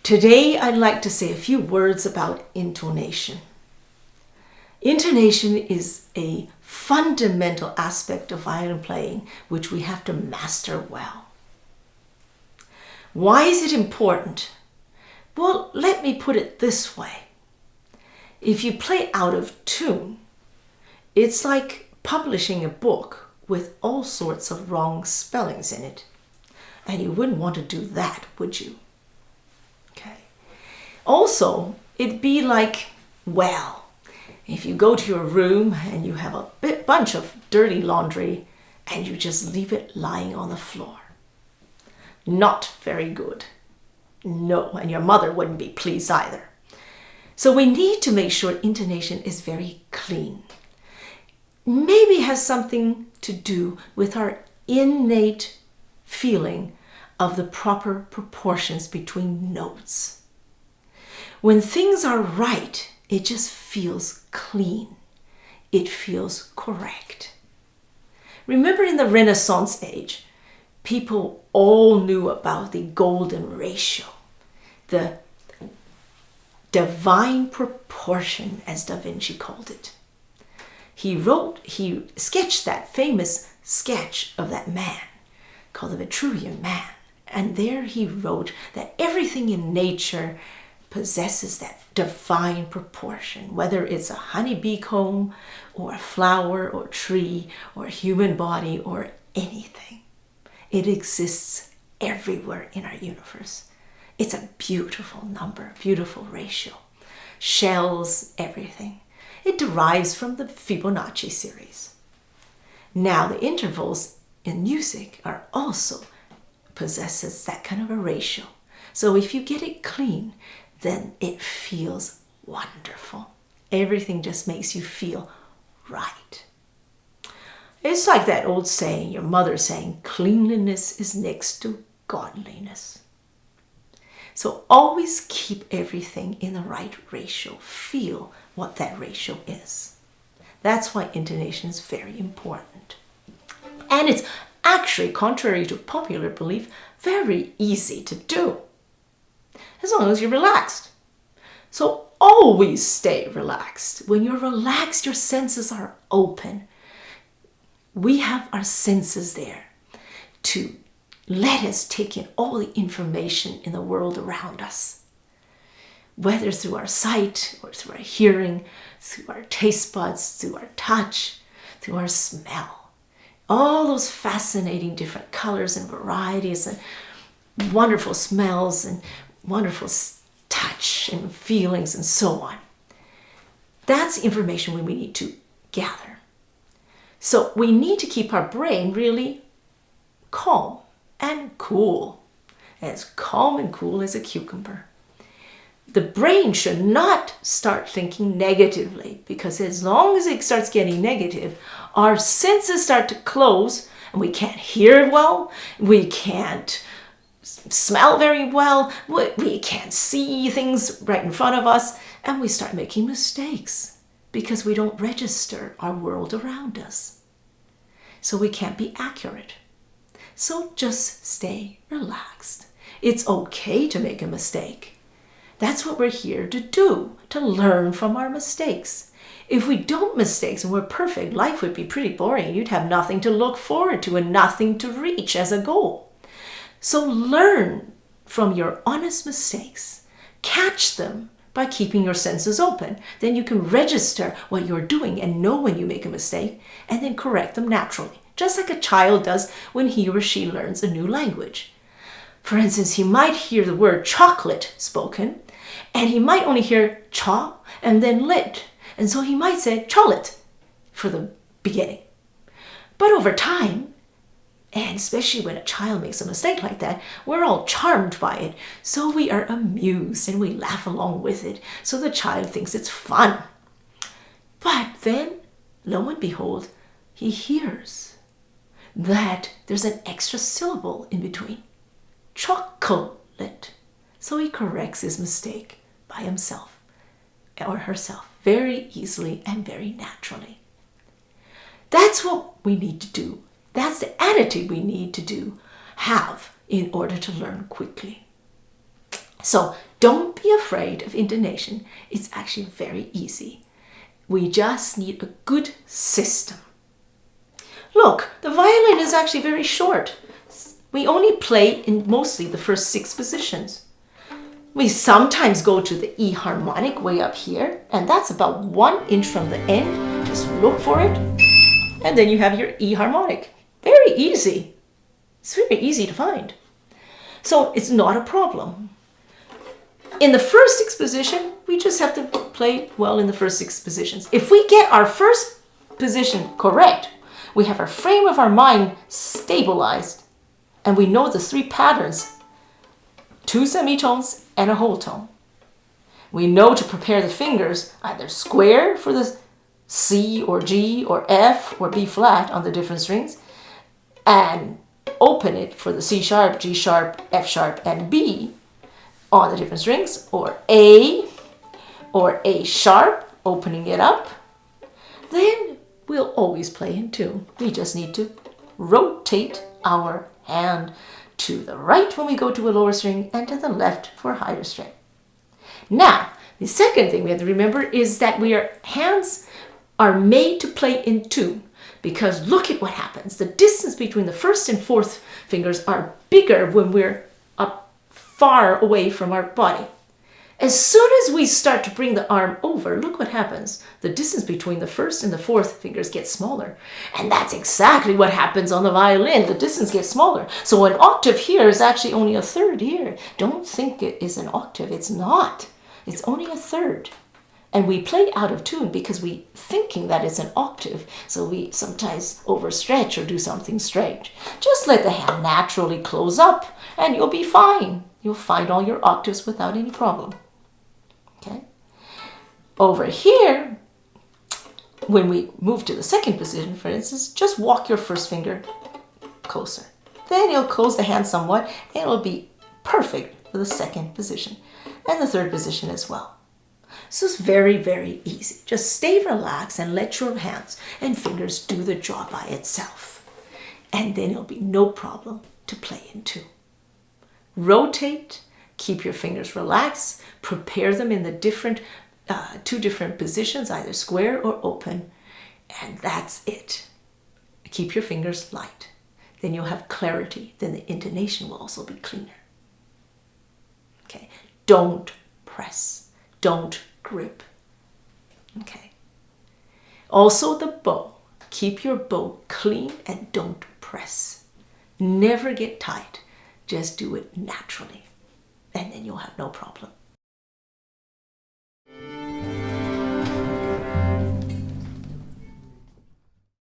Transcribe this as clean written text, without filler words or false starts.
Today, I'd like to say a few words about intonation. Intonation is a fundamental aspect of violin playing which we have to master well. Why is it important? Well, let me put it this way. If you play out of tune, it's like publishing a book with all sorts of wrong spellings in it. And you wouldn't want to do that, would you? Okay. Also, it'd be like, well, if you go to your room and you have a bunch of dirty laundry and you just leave it lying on the floor. Not very good. No, and your mother wouldn't be pleased either. So we need to make sure intonation is very clean. Maybe it has something to do with our innate feeling of the proper proportions between notes. When things are right, it just feels clean. It feels correct. Remember in the Renaissance age, people all knew about the golden ratio, the divine proportion, as Da Vinci called it. He sketched that famous sketch of that man called the Vitruvian Man. And there he wrote that everything in nature possesses that divine proportion, whether it's a honeybee comb or a flower or tree or a human body or anything. It exists everywhere in our universe. It's a beautiful number, beautiful ratio. Shells, everything. It derives from the Fibonacci series. Now, the intervals in music are also possesses that kind of a ratio. So if you get it clean, then it feels wonderful. Everything just makes you feel right. It's like that old saying, your mother saying, cleanliness is next to godliness. So always keep everything in the right ratio. Feel what that ratio is. That's why intonation is very important. And it's actually, contrary to popular belief, very easy to do, as long as you're relaxed. So always stay relaxed. When you're relaxed, your senses are open. We have our senses there to let us take in all the information in the world around us, whether through our sight or through our hearing, through our taste buds, through our touch, through our smell. All those fascinating different colors and varieties and wonderful smells and wonderful touch and feelings and so on. That's information we need to gather. So we need to keep our brain really calm and cool, as calm and cool as a cucumber. The brain should not start thinking negatively, because as long as it starts getting negative, our senses start to close and we can't hear well, we can't smell very well, we can't see things right in front of us, and we start making mistakes because we don't register our world around us. So we can't be accurate. So just stay relaxed. It's okay to make a mistake. That's what we're here to do, to learn from our mistakes. If we don't mistakes and we're perfect, life would be pretty boring. You'd have nothing to look forward to and nothing to reach as a goal. So learn from your honest mistakes. Catch them by keeping your senses open. Then you can register what you're doing and know when you make a mistake and then correct them naturally, just like a child does when he or she learns a new language. For instance, he might hear the word chocolate spoken, and he might only hear cha and then lit. And so he might say chocolate for the beginning. But over time, and especially when a child makes a mistake like that, we're all charmed by it. So we are amused and we laugh along with it. So the child thinks it's fun. But then, lo and behold, he hears that there's an extra syllable in between. Chocolate. So he corrects his mistake by himself or herself very easily and very naturally. That's what we need to do. That's the attitude we need to have in order to learn quickly. So don't be afraid of intonation. It's actually very easy. We just need a good system. Look, the violin is actually very short. We only play in mostly the first 6 positions. We sometimes go to the E harmonic way up here, and that's about 1 inch from the end. Just look for it, and then you have your E harmonic. Very easy. It's very easy to find. So it's not a problem. In the first 6 position, we just have to play well in the first 6 positions. If we get our first position correct, we have our frame of our mind stabilized, and we know the 3 patterns, 2 semitones and a whole tone. We know to prepare the fingers either square for the C or G or F or B flat on the different strings, and open it for the C sharp, G sharp, F sharp, and B on the different strings, or A sharp, opening it up. Then we'll always play in tune. We just need to rotate our hand to the right when we go to a lower string and to the left for a higher string. Now, the second thing we have to remember is that hands are made to play in tune, because look at what happens. The distance between the first and fourth fingers are bigger when we're up far away from our body. As soon as we start to bring the arm over, look what happens. The distance between the first and the fourth fingers gets smaller. And that's exactly what happens on the violin. The distance gets smaller. So an octave here is actually only a third here. Don't think it is an octave. It's not. It's only a third. And we play out of tune because we thinking that it's an octave. So we sometimes overstretch or do something strange. Just let the hand naturally close up and you'll be fine. You'll find all your octaves without any problem. Okay. Over here, when we move to the second position, for instance, just walk your first finger closer. Then you'll close the hand somewhat, and it'll be perfect for the second position and the third position as well. So it's very, very easy. Just stay relaxed and let your hands and fingers do the job by itself. And then it'll be no problem to play in tune. Rotate, keep your fingers relaxed, prepare them in the two different positions, either square or open, and that's it. Keep your fingers light. Then you'll have clarity. Then the intonation will also be cleaner. Okay. Don't press. Don't grip. Okay. Also the bow. Keep your bow clean and don't press. Never get tight. Just do it naturally, and then you'll have no problem.